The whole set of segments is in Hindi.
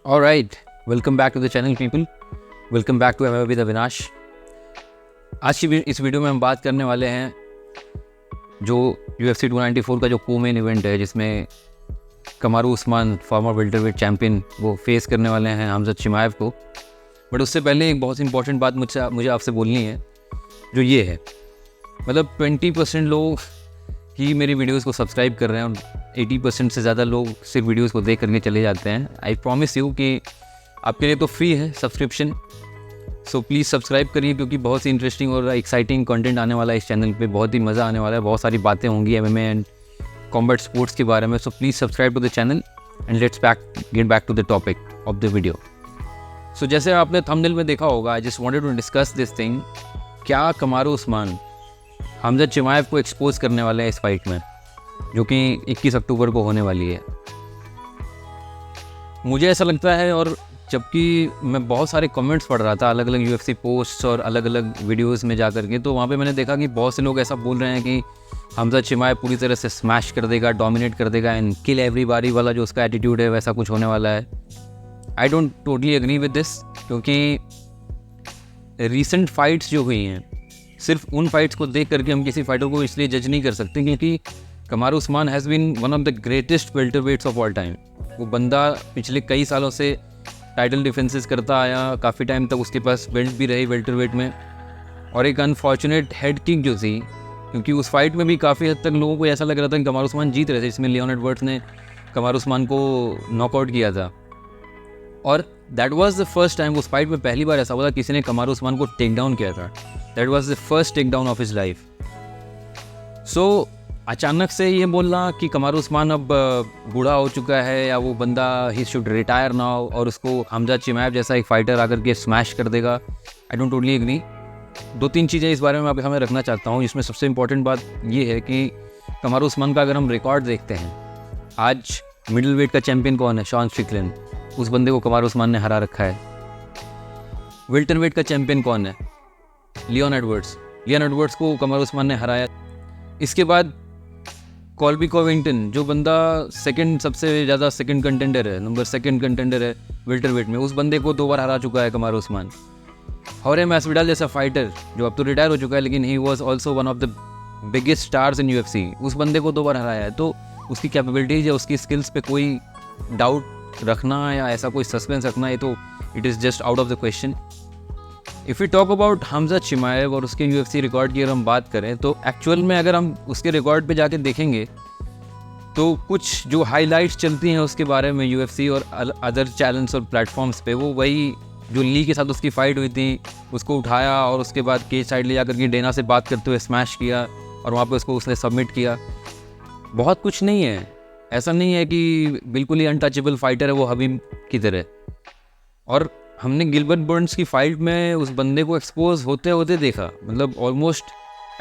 Alright, welcome back to the channel people, welcome back to M with Avinash. आज की इस वीडियो में हम बात करने वाले हैं जो UFC 294 का जो को-मेन इवेंट है, जिसमें कमारू उस्मान फॉर्मर वेल्टरवेट चैम्पियन वो फेस करने वाले हैं हमज़त चिमाएव को। बट उससे पहले एक बहुत इंपॉर्टेंट बात मुझे आपसे बोलनी है, जो ये है, मतलब 20% लोग ही मेरी वीडियोस को सब्सक्राइब कर रहे हैं और 80% से ज़्यादा लोग सिर्फ वीडियोस को देख करके चले जाते हैं। आई प्रॉमिस यू कि आपके लिए तो फ्री है सब्सक्रिप्शन, सो प्लीज़ सब्सक्राइब करिए, क्योंकि बहुत ही इंटरेस्टिंग और एक्साइटिंग कंटेंट आने वाला है इस चैनल पे। बहुत ही मज़ा आने वाला है, बहुत सारी बातें होंगी MMA एंड कॉम्बैट स्पोर्ट्स के बारे में। So please subscribe to the channel and let's get back to the topic of the video. So जैसे आपने थंबनेल में देखा होगा, I just wanted to discuss this thing. क्या कमारू उस्मान हमज़त चिमाएव को एक्सपोज करने वाले हैं इस फाइट में, जो कि 21 अक्टूबर को होने वाली है? मुझे ऐसा लगता है, और जबकि मैं बहुत सारे कमेंट्स पढ़ रहा था अलग अलग UFC पोस्ट्स और अलग अलग वीडियोस में जा करके, तो वहाँ पे मैंने देखा कि बहुत से लोग ऐसा बोल रहे हैं कि हमज़त चिमाएव पूरी तरह से स्मैश कर देगा, डोमिनेट कर देगा एंड किल एवरीबॉडी वाला जो उसका एटीट्यूड है, वैसा कुछ होने वाला है। I don't totally agree with this, क्योंकि रिसेंट फाइट्स जो हुई हैं, सिर्फ उन फाइट्स को देख करके हम किसी फाइटर को इसलिए जज नहीं कर सकते, क्योंकि Kamaru Usman has been one of the greatest welterweights of all time. वो बंदा पिछले कई सालों से टाइटल डिफेंसेस करता आया, काफ़ी टाइम तक उसके पास बेल्ट भी रही वेल्टरवेट में। और एक अनफॉर्चुनेट हेड किक जो थी, क्योंकि उस फाइट में भी काफ़ी हद तक लोगों को ऐसा लग रहा था कि कमारू उस्मान जीत रहे थे, इसमें लियोन एडवर्ड्स ने कमारू उस्मान को नॉकआउट किया था। और that was the first time, उस फाइट में पहली बार ऐसा हुआ था किसी ने कमारू उस्मान को टेक डाउन किया था। That was the first takedown of his life. So अचानक से ये बोलना कि कमारू उस्मान अब बूढ़ा हो चुका है, या वो बंदा ही शुड रिटायर नाउ, और उसको हमज़त चिमाएव जैसा एक फाइटर आकर के स्मैश कर देगा, आई डोंट टोटली एग्री। 2-3 चीज़ें इस बारे में आप हमें रखना चाहता हूँ। इसमें सबसे इंपॉर्टेंट बात ये है कि कमारू उस्मान का अगर हम रिकॉर्ड देखते हैं, आज मिडिल वेट का चैम्पियन कौन है? Sean Strickland. उस बंदे को कमारू उस्मान ने हरा रखा है। वेल्टर वेट का चैम्पियन कौन है? Leon Edwards. लियोन एडवर्ड्स को कमारू उस्मान ने हराया। इसके बाद कॉल्बी कोविंगटन, जो बंदा सबसे ज़्यादा सेकंड कंटेंडर है, नंबर 2 कंटेंडर है वेल्टर वेट में, उस बंदे को 2 बार हरा चुका है कमारू उस्मान। हॉरे मैसविडाल जैसा फाइटर जो अब तो रिटायर हो चुका है, लेकिन he was also one of the biggest stars in UFC, उस बंदे को 2 बार हराया है। तो उसकी कैपेबिलिटीज या उसकी स्किल्स पे कोई डाउट रखना या ऐसा कोई सस्पेंस रखना, ये तो it is just out of the question. If you talk about Khamzat Chimaev और उसके UFC रिकॉर्ड की अगर हम बात करें, तो एक्चुअल में अगर हम उसके रिकॉर्ड पे जाके देखेंगे, तो कुछ जो हाईलाइट्स चलती हैं उसके बारे में UFC और अदर चैनल्स और प्लेटफॉर्म्स पे, वो वही जो ली के साथ उसकी फ़ाइट हुई थी, उसको उठाया और उसके बाद केज साइड ले जाकर के डेना से बात करते हुए स्मैश किया और वहाँ पे उसको उसने सबमिट किया। बहुत कुछ नहीं है, ऐसा नहीं है कि बिल्कुल ही अनटचेबल फाइटर है वो हबीब की तरह। और हमने गिलबर्ट बर्न्स की फाइट में उस बंदे को एक्सपोज होते होते देखा, मतलब ऑलमोस्ट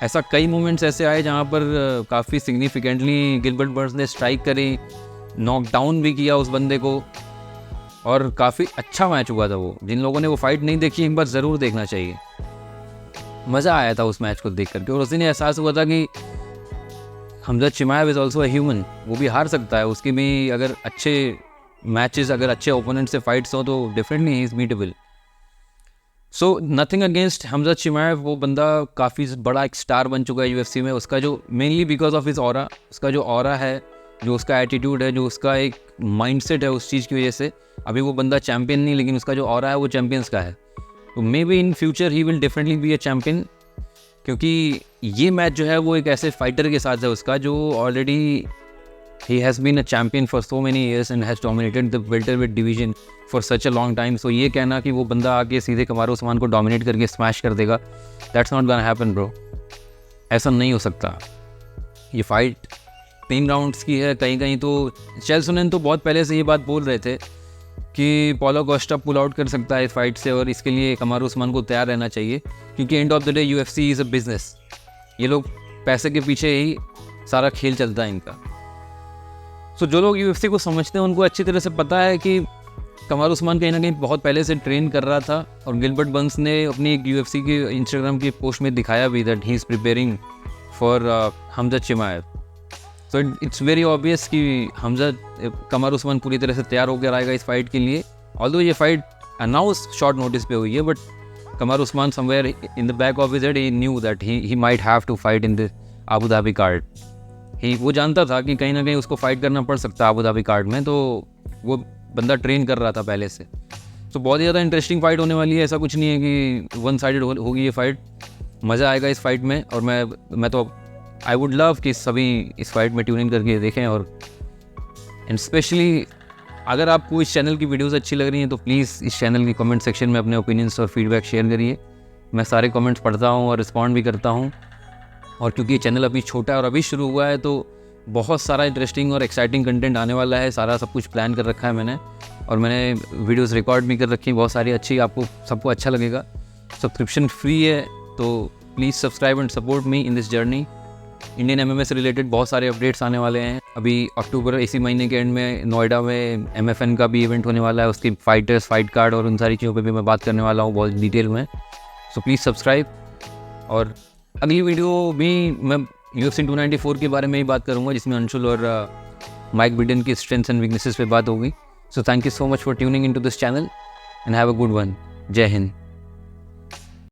ऐसा कई मोमेंट्स ऐसे आए जहाँ पर काफ़ी सिग्निफिकेंटली गिलबर्ट बर्न्स ने स्ट्राइक करी, नॉकडाउन भी किया उस बंदे को, और काफ़ी अच्छा मैच हुआ था वो। जिन लोगों ने वो फाइट नहीं देखी, एक बार ज़रूर देखना चाहिए। मज़ा आया था उस मैच को देख करके, और उस दिन एहसास हुआ था कि Khamzat Chimaev is also a human, वो भी हार सकता है। उसके भी अगर अच्छे मैचेस, अगर अच्छे ओपोनेंट से फाइट्स हो, तो definitely he is beatable. So nothing against Khamzat Chimaev, वो बंदा काफ़ी बड़ा एक स्टार बन चुका है UFC में। उसका जो mainly because of his aura, उसका जो ऑरा है, जो उसका एटीट्यूड है, जो उसका एक माइंडसेट है, उस चीज़ की वजह से अभी वो बंदा चैम्पियन नहीं, लेकिन उसका जो ऑरा है वो चैम्पियंस का है। तो may be in future he will definitely be a champion, क्योंकि ये मैच जो है वो एक ऐसे फाइटर के साथ है उसका जो already he has been a champion for so many years and has dominated the welterweight division for such a long time. So ये कहना कि वो बंदा आके सीधे कमारू उस्मान को डोमिनेट करके स्मैश कर देगा, that's not gonna happen bro. ऐसा नहीं हो सकता। ये फाइट 3 राउंड्स की है। कहीं कहीं तो चैल सोनेन तो बहुत पहले से ये बात बोल रहे थे कि पॉलो कोस्टा पुल आउट कर सकता है इस फाइट से, और इसके लिए कमारू उस्मान को तैयार रहना चाहिए, क्योंकि end of the day UFC is a business. ये लोग पैसे के पीछे ही सारा खेल चलता है इनका। सो जो लोग UFC को समझते हैं उनको अच्छी तरह से पता है कि कमारू उस्मान कहीं ना कहीं बहुत पहले से ट्रेन कर रहा था, और गिलबर्ट बर्न्स ने अपनी एक UFC की इंस्टाग्राम की पोस्ट में दिखाया भी that he is preparing for Khamzat Chimaev. तो इट्स वेरी ऑब्वियस कि हमज़त कमारू उस्मान पूरी तरह से तैयार होकर आएगा इस फाइट के लिए, ऑल्दो ये फाइट अनाउंस शॉर्ट नोटिस पे हुई है, but Kamaru Usman somewhere in the back of his head he knew that he might have to fight in the Abu Dhabi card. वो जानता था कि कहीं ना कहीं उसको फाइट करना पड़ सकता है अबू धाबी कार्ड में, तो वो बंदा ट्रेन कर रहा था पहले से। तो बहुत ही ज़्यादा इंटरेस्टिंग फाइट होने वाली है, ऐसा कुछ नहीं है कि वन साइडेड होगी ये फाइट। मज़ा आएगा इस फाइट में, और मैं तो आई वुड लव कि सभी इस फाइट में ट्यून इन करके देखें। और एंड स्पेशली अगर आपको इस चैनल की वीडियोस अच्छी लग रही हैं तो प्लीज़ इस चैनल की कमेंट सेक्शन में अपने ओपिनियंस और फीडबैक शेयर करिए। मैं सारे कमेंट्स पढ़ता हूँ और रिस्पॉन्ड भी करता हूँ। और क्योंकि ये चैनल अभी छोटा है और अभी शुरू हुआ है, तो बहुत सारा इंटरेस्टिंग और एक्साइटिंग कंटेंट आने वाला है। सारा सब कुछ प्लान कर रखा है मैंने, और मैंने वीडियोस रिकॉर्ड भी कर रखी हैं बहुत सारी अच्छी। आपको सबको अच्छा लगेगा। सब्सक्रिप्शन फ्री है, तो please subscribe and support me in this journey. Indian MMA से रिलेटेड बहुत सारे अपडेट्स आने वाले हैं। अभी अक्टूबर इसी महीने के एंड में नोएडा में MFN का भी इवेंट होने वाला है, उसकी फाइटर्स, फाइट कार्ड और उन सारी चीज़ों पे भी मैं बात करने वाला हूँ बहुत डिटेल में। So please subscribe. और अगली वीडियो भी मैं UFC 294 के बारे में ही बात करूँगा, जिसमें अंशुल और माइक बिडेन की स्ट्रेंथ्स एंड वीकनेसेस पे बात होगी। So thank you so much for tuning in to this channel and have a good one. जय हिंद।